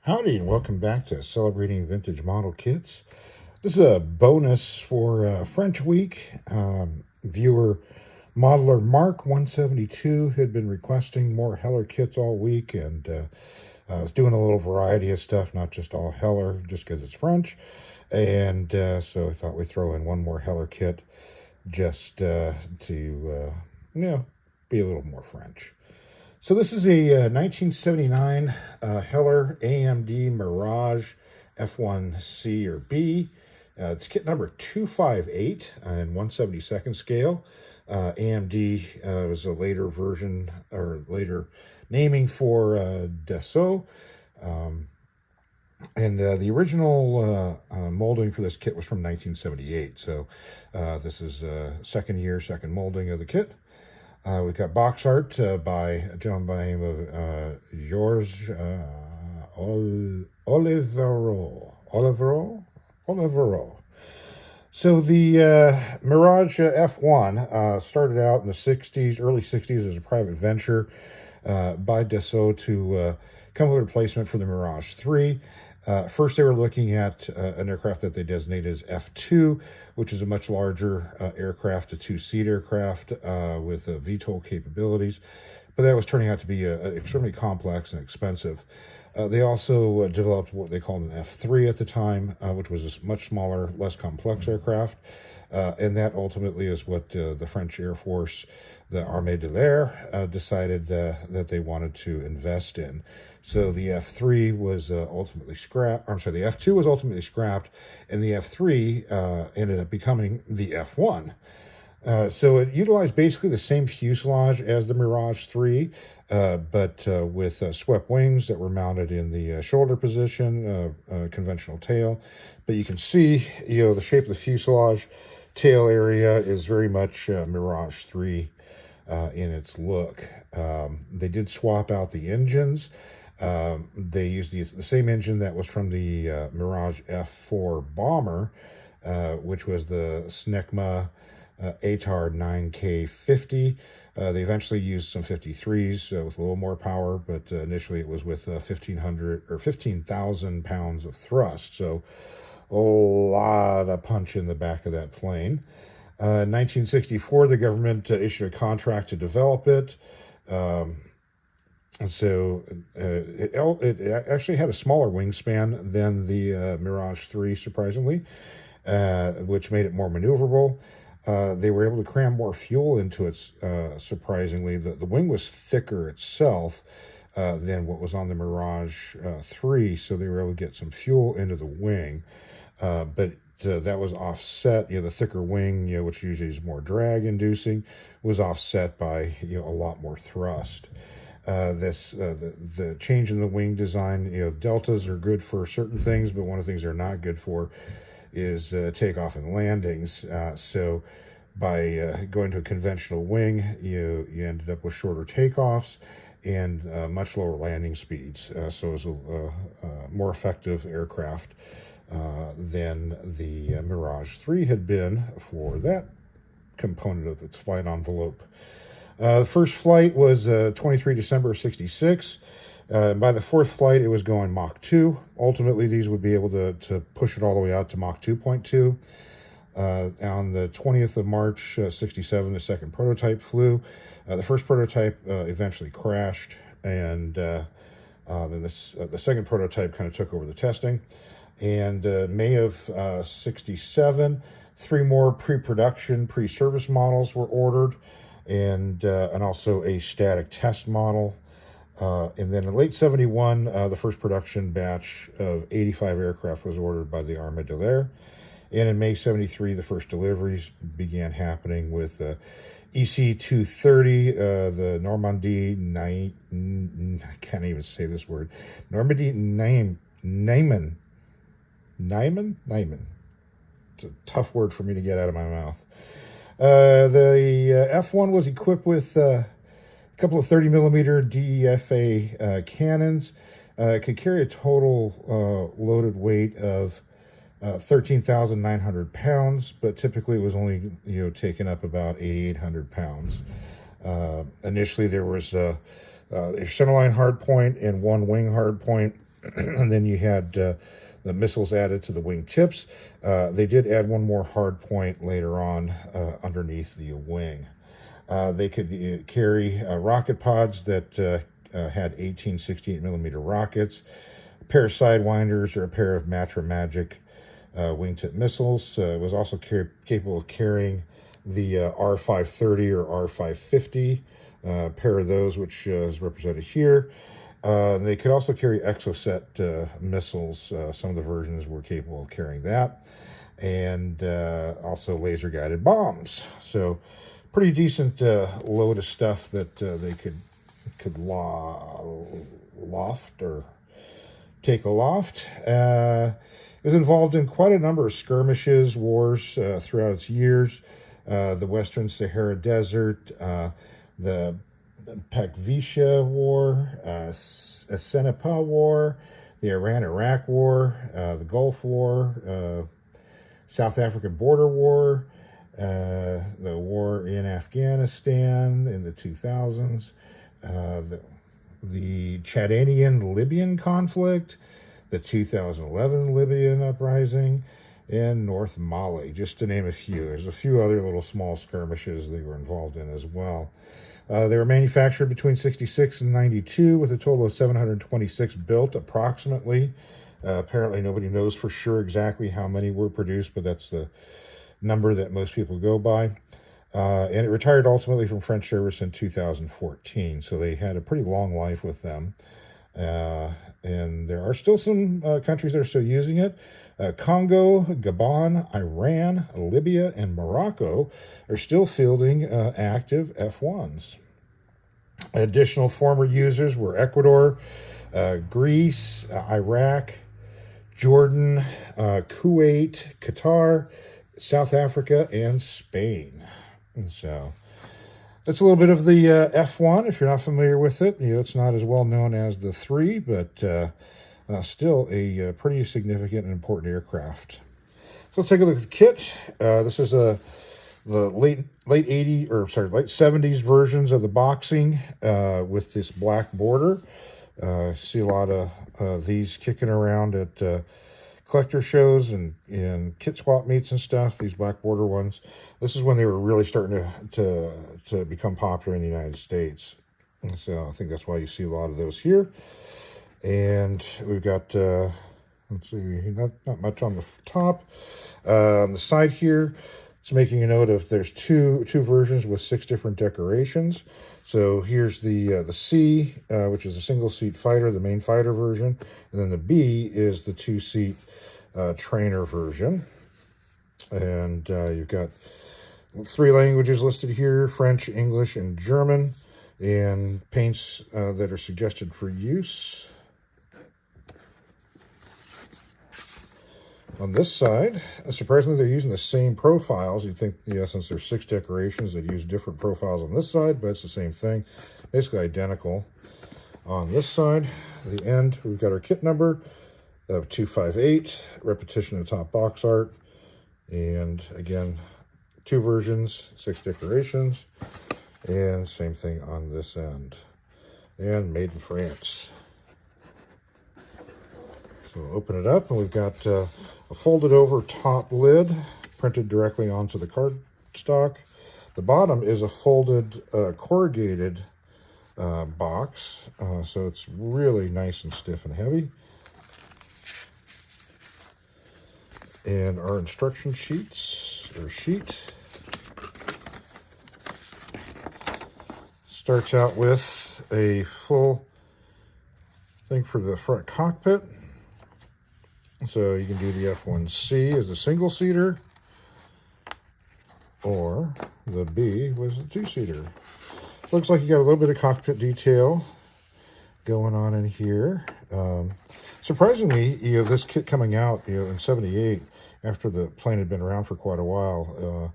Howdy, and welcome back to Celebrating Vintage Model Kits. This is a bonus for French Week. Viewer modeler Mark172 had been requesting more Heller kits all week, and I was doing a little variety of stuff, not just all Heller, just because it's French. And so I thought we'd throw in one more Heller kit just to, be a little more French. So this is a 1979 Heller AMD Mirage F1C or B. It's kit number 258 in 1/72nd scale. AMD was a later version or later naming for Decal. And the original molding for this kit was from 1978. So this is second molding of the kit. We've got box art by a gentleman by the name of Georges Olivero. So the Mirage F1 started out in the 60s, early 60s as a private venture by Decal to come with a replacement for the Mirage 3. First, they were looking at an aircraft that they designated as F2, which is a much larger aircraft, a two-seat aircraft with VTOL capabilities. But that was turning out to be extremely complex and expensive. They also developed what they called an F3 at the time, which was a much smaller, less complex aircraft. And that ultimately is what the French Air Force, the Armée de l'Air, decided that they wanted to invest in. So the F3 was ultimately scrapped. I'm sorry, the F2 was ultimately scrapped, and the F3 ended up becoming the F1. So it utilized basically the same fuselage as the Mirage 3, but with swept wings that were mounted in the shoulder position, conventional tail. But you can see, the shape of the fuselage tail area is very much Mirage 3 in its look. They did swap out the engines. They used the same engine that was from the Mirage F4 bomber, which was the Snecma ATAR 9K50. They eventually used some 53s with a little more power, but initially it was with 15,000 pounds of thrust. So a lot of punch in the back of that plane. In 1964, the government issued a contract to develop it. So it actually had a smaller wingspan than the Mirage 3, surprisingly, which made it more maneuverable. They were able to cram more fuel into it, surprisingly. The wing was thicker itself than what was on the Mirage 3, so they were able to get some fuel into the wing. But that was offset, the thicker wing, which usually is more drag-inducing, was offset by, a lot more thrust. The change in the wing design, deltas are good for certain things, but one of the things they're not good for is takeoff and landings. So by going to a conventional wing, you ended up with shorter takeoffs and much lower landing speeds. So it was a more effective aircraft than the Mirage 3 had been for that component of its flight envelope. The first flight was 23 December of 66. By the fourth flight, it was going Mach 2. Ultimately, these would be able to push it all the way out to Mach 2.2. On the 20th of March, 67, the second prototype flew. The first prototype eventually crashed, and then the second prototype kind of took over the testing. And May of 67, 3 more pre-production, pre-service models were ordered, and also a static test model. And then in late 71, the first production batch of 85 aircraft was ordered by the Armée de l'Air. And in May 73, the first deliveries began happening with EC-230, the Normandie, I can't even say this word, Normandie Nijmegen. It's a tough word for me to get out of my mouth. The F1 was equipped with a couple of 30-millimeter DEFA cannons. It could carry a total loaded weight of 13,900 pounds, but typically it was only taken up about 8,800 pounds. Initially, there was a centerline hardpoint and one wing hardpoint And then you had the missiles added to the wing tips. They did add one more hard point later on underneath the wing. They could carry rocket pods that had 18 68mm rockets, a pair of Sidewinders, or a pair of Matra Magic wingtip missiles. It was also capable of carrying the R530 or R550, a pair of those, which is represented here. They could also carry Exocet missiles. Some of the versions were capable of carrying that. And also laser-guided bombs. So pretty decent load of stuff that they could loft or take aloft. It was involved in quite a number of skirmishes, wars throughout its years. The Western Sahara Desert, the Pakvisha War, Senepa War, the Iran-Iraq War, the Gulf War, South African Border War, the war in Afghanistan in the 2000s, the Chadanian-Libyan conflict, the 2011 Libyan uprising, and North Mali, just to name a few. There's a few other little small skirmishes they were involved in as well. They were manufactured between 66 and 92 with a total of 726 built approximately. Apparently nobody knows for sure exactly how many were produced, but that's the number that most people go by. And it retired ultimately from French service in 2014, so they had a pretty long life with them. And there are still some countries that are still using it. Congo, Gabon, Iran, Libya, and Morocco are still fielding active F1s. Additional former users were Ecuador, Greece, Iraq, Jordan, Kuwait, Qatar, South Africa, and Spain. And so that's a little bit of the F1. If you're not familiar with it, it's not as well known as the 3, but still a pretty significant and important aircraft. So let's take a look at the kit. This is the late 70s versions of the boxing with this black border. See a lot of these kicking around at collector shows and kit swap meets and stuff, these black border ones. This is when they were really starting to become popular in the United States. And so I think that's why you see a lot of those here. And we've got, let's see, not much on the top. On the side here, it's making a note of there's two versions with 6 different decorations. So here's the C, which is a single-seat fighter, the main fighter version. And then the B is the 2-seat trainer version. And you've got 3 languages listed here, French, English, and German. And paints that are suggested for use. On this side, surprisingly, they're using the same profiles. You'd think, since there's 6 decorations, they'd use different profiles on this side, but it's the same thing. Basically identical. On this side, the end, we've got our kit number of 258, repetition of the top box art, and again, 2 versions, 6 decorations, and same thing on this end. And made in France. So we'll open it up, and we've got a folded over top lid printed directly onto the cardstock. The bottom is a folded corrugated box, so it's really nice and stiff and heavy. And our instruction sheet starts out with a full thing for the front cockpit. So you can do the F1C as a single-seater, or the B was a 2-seater. Looks like you got a little bit of cockpit detail going on in here. Surprisingly, this kit coming out, in '78, after the plane had been around for quite a while,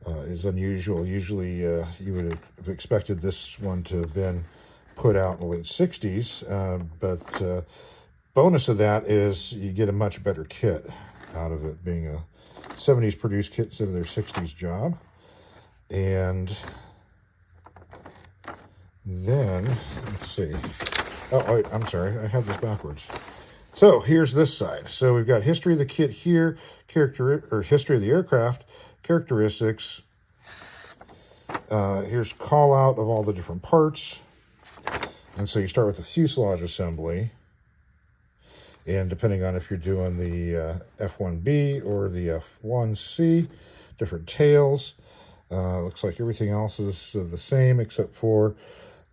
is unusual. Usually, you would have expected this one to have been put out in the late '60s, but bonus of that is you get a much better kit out of it, being a '70s produced kit instead of their '60s job. And then, let's see. Oh, wait, I'm sorry. I have this backwards. So here's this side. So we've got history of the kit here, history of the aircraft, characteristics. Here's call out of all the different parts. And so you start with the fuselage assembly. And depending on if you're doing the F1B or the F1C, different tails. Looks like everything else is the same except for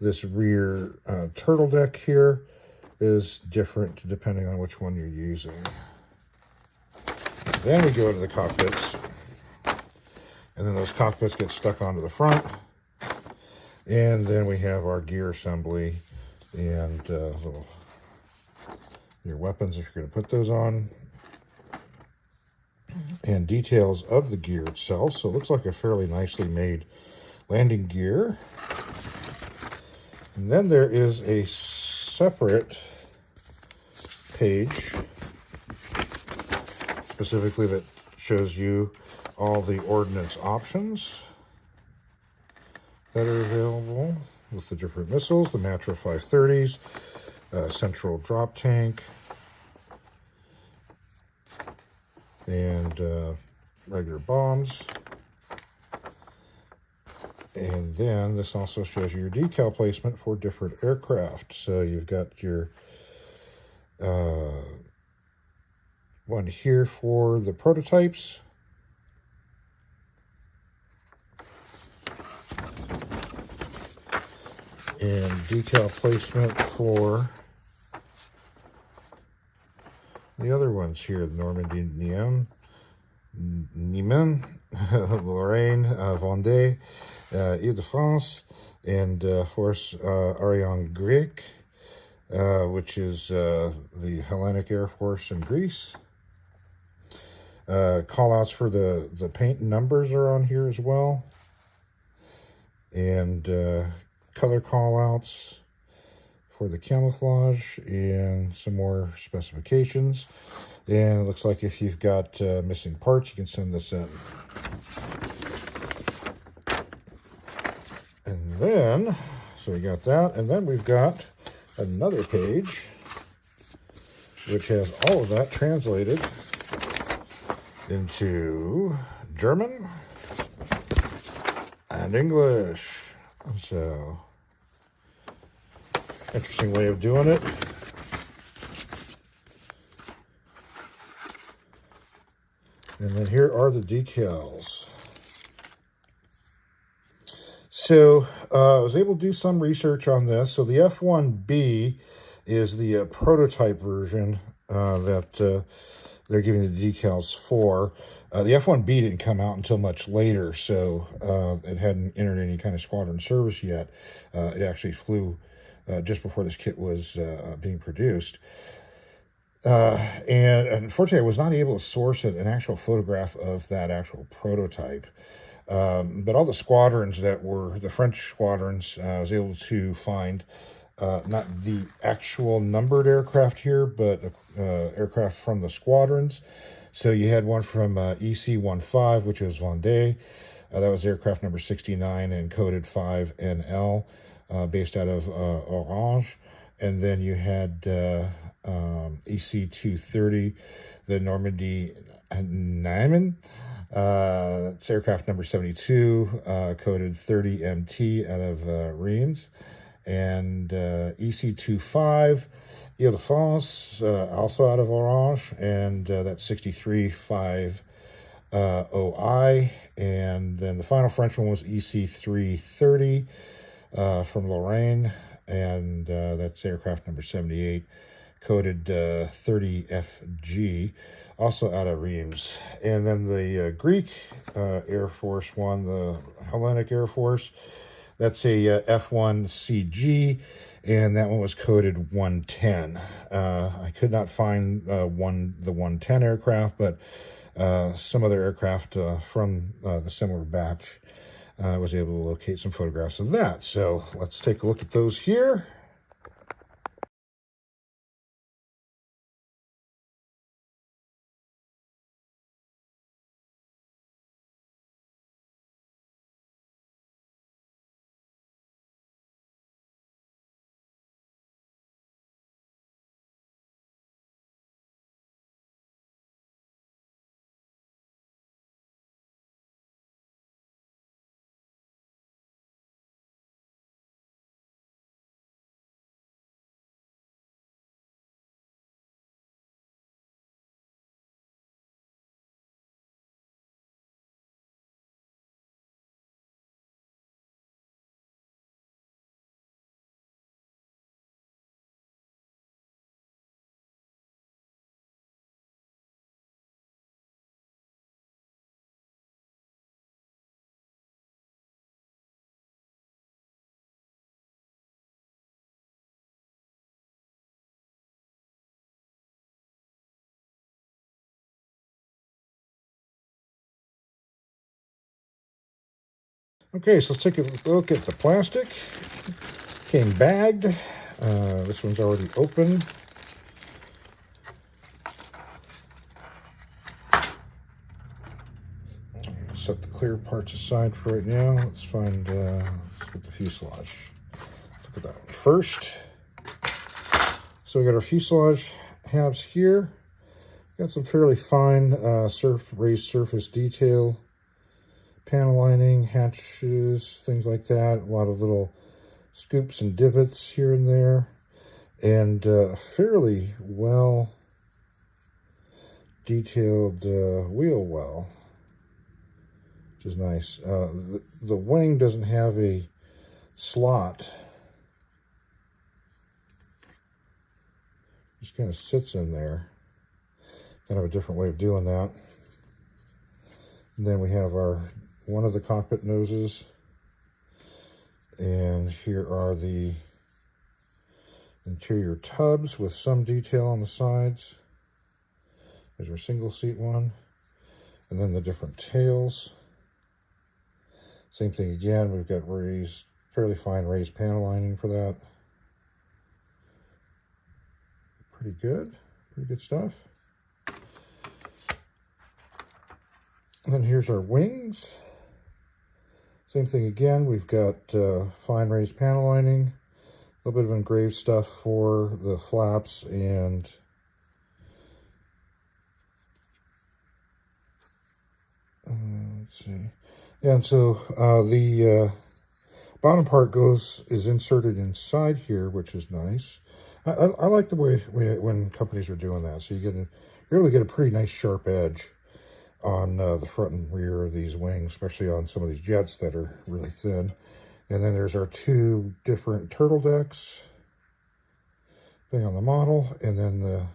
this rear turtle deck here is different depending on which one you're using. Then we go to the cockpits. And then those cockpits get stuck onto the front. And then we have our gear assembly and your weapons if you're going to put those on. And details of the gear itself. So it looks like a fairly nicely made landing gear. And then there is a separate page specifically that shows you all the ordnance options that are available with the different missiles, the Matra 530s, central drop tank, and regular bombs. And then this also shows you your decal placement for different aircraft. So you've got your one here for the prototypes. And decal placement for the other ones here, the Normandy Niemen, Lorraine, Vendée, Ile-de-France, and Force Ariane Grec, which is the Hellenic Air Force in Greece. Call-outs for the paint numbers are on here as well. And color call-outs for the camouflage and some more specifications. And it looks like if you've got missing parts, you can send this in. And then, so we got that. And then we've got another page which has all of that translated into German and English. So, interesting way of doing it. And then here are the decals. So I was able to do some research on this. So the F1B is the prototype version that they're giving the decals for. The F1B didn't come out until much later, so it hadn't entered any kind of squadron service yet. It actually flew just before this kit was being produced. And unfortunately, I was not able to source an actual photograph of that actual prototype. But all the squadrons that were the French squadrons, I was able to find not the actual numbered aircraft here, but aircraft from the squadrons. So you had one from EC-15, which was Vendée. That was aircraft number 69 and coded 5NL, based out of Orange. And then you had EC-230, the Normandy Niemen. That's aircraft number 72, coded 30MT out of Reims. And EC-25, Ile-de-France, also out of Orange, and that's 63-5OI. And then the final French one was EC-330 from Lorraine, and that's aircraft number 78, coded 30FG, also out of Reims. And then the Greek Air Force one, the Hellenic Air Force, that's a F1CG, and that one was coded 110. I could not find the 110 aircraft, but some other aircraft from the similar batch, I was able to locate some photographs of that. So let's take a look at those here. Okay, so let's take a look at the plastic. Came bagged. This one's already open. Set the clear parts aside for right now. Let's find, let's get the fuselage. Let's look at that one first. So we got our fuselage halves here. Got some fairly fine raised surface detail, panel lining, hatches, things like that. A lot of little scoops and divots here and there, and a fairly well detailed wheel well, which is nice. The wing doesn't have a slot, just kind of sits in there. Kind of a different way of doing that. And then we have one of the cockpit noses, and here are the interior tubs with some detail on the sides. There's our single seat one, and then the different tails. Same thing again, we've got fairly fine raised panel lining for that. Pretty good stuff. And then here's our wings. Same thing again, we've got fine raised panel lining, a little bit of engraved stuff for the flaps, and let's see. Yeah, and so the bottom part is inserted inside here, which is nice. I like the way when companies are doing that. So you're able to get a pretty nice sharp edge on the front and rear of these wings, especially on some of these jets that are really thin. And then there's our two different turtle decks thing on the model, and then the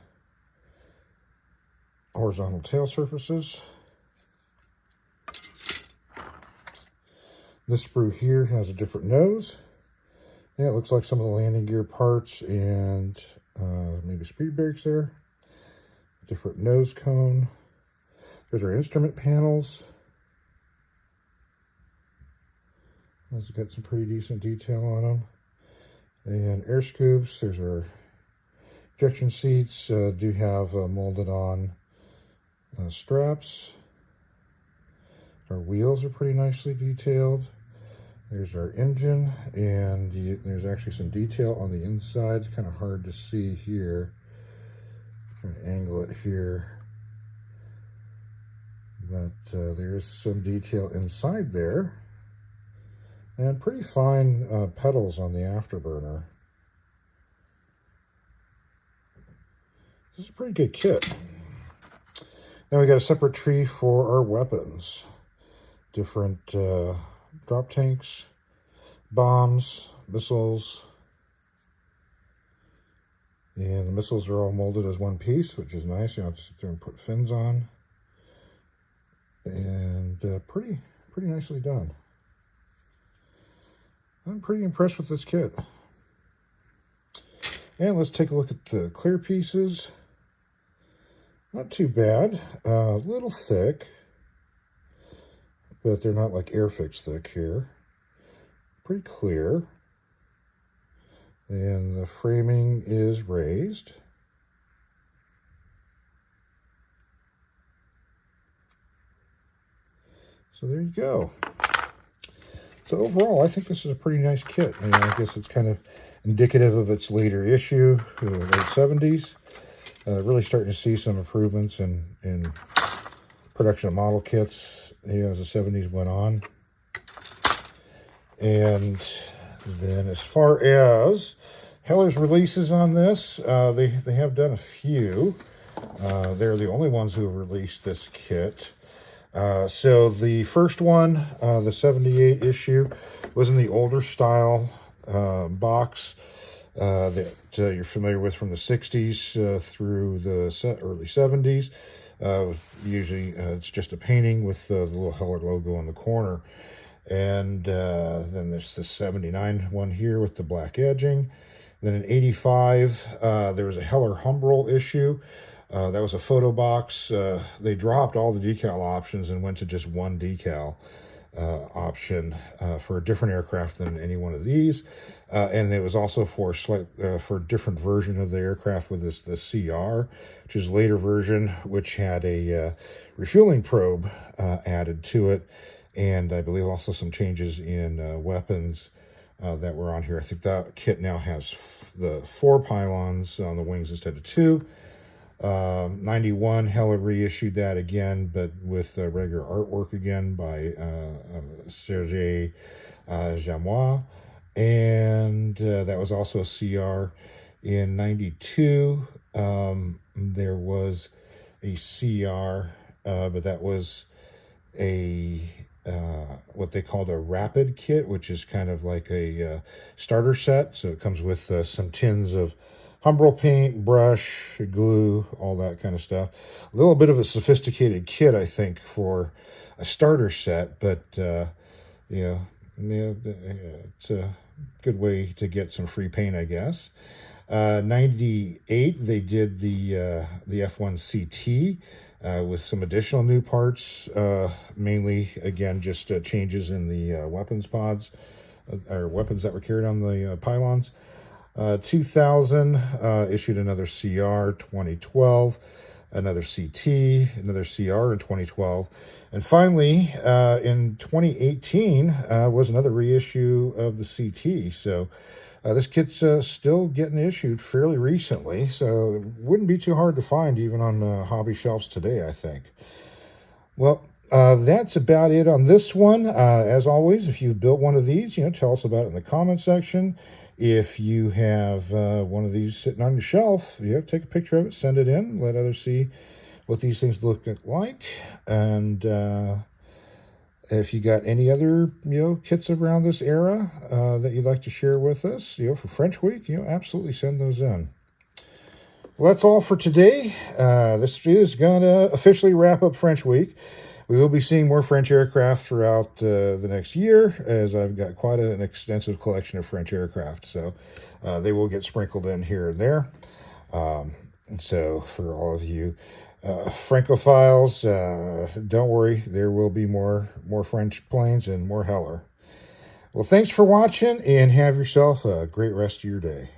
horizontal tail surfaces. This sprue here has a different nose. Yeah, it looks like some of the landing gear parts and maybe speed brakes there. Different nose cone. There's our instrument panels. It's got some pretty decent detail on them. And air scoops. There's our ejection seats. Do have molded on straps. Our wheels are pretty nicely detailed. There's our engine, and there's actually some detail on the inside. It's kind of hard to see here. I'm trying to angle it here. But there is some detail inside there. And pretty fine pedals on the afterburner. This is a pretty good kit. Then we got a separate tree for our weapons. Different drop tanks, bombs, missiles. And the missiles are all molded as one piece, which is nice. You don't have to sit there and put fins on. And pretty nicely done. I'm pretty impressed with this kit. And let's take a look at the clear pieces. Not too bad. A little thick, but they're not like Airfix thick here. Pretty clear. And the framing is raised. So there you go. So overall, I think this is a pretty nice kit. I guess it's kind of indicative of its later issue, the late 70s. Really starting to see some improvements in production of model kits as the 70s went on. And then as far as Heller's releases on this, they have done a few. They're the only ones who have released this kit. So the first one, the 78 issue, was in the older style box that you're familiar with from the 60s through the early 70s. Usually it's just a painting with the little Heller logo on the corner. And then there's the 79 one here with the black edging. Then in 85, there was a Heller Humbrol issue. That was a photo box. They dropped all the decal options and went to just one decal. option for a different aircraft than any one of these, and it was also for for a different version of the aircraft with the CR, which is a later version, which had a refueling probe added to it, and I believe also some changes in weapons that were on here. I think that kit now has the 4 pylons on the wings instead of 2. 91, Hella reissued that again, but with regular artwork again by Serge Jamois, and that was also a CR. In 92, there was a CR, but that was a what they called a rapid kit, which is kind of like a starter set. So it comes with some tins of Humbrol paint, brush, glue, all that kind of stuff. A little bit of a sophisticated kit, I think, for a starter set, but yeah, it's a good way to get some free paint, I guess. 98, they did the F1CT with some additional new parts, mainly, again, just changes in the weapons pods, or weapons that were carried on the pylons. 2000 issued another CR. 2012 another CT, another CR in 2012, and finally in 2018 was another reissue of the CT. So this kit's still getting issued fairly recently, so it wouldn't be too hard to find even on hobby shelves today, I think. Well, that's about it on this one. As always, if you've built one of these, tell us about it in the comment section. If you have one of these sitting on your shelf, take a picture of it, send it in, let others see what these things look like. And if you got any other, kits around this era that you'd like to share with us, for French Week, absolutely send those in. Well, that's all for today. This is going to officially wrap up French Week. We will be seeing more French aircraft throughout the next year, as I've got quite an extensive collection of French aircraft. So they will get sprinkled in here and there. So for all of you Francophiles, don't worry, there will be more French planes and more Heller. Well, thanks for watching, and have yourself a great rest of your day.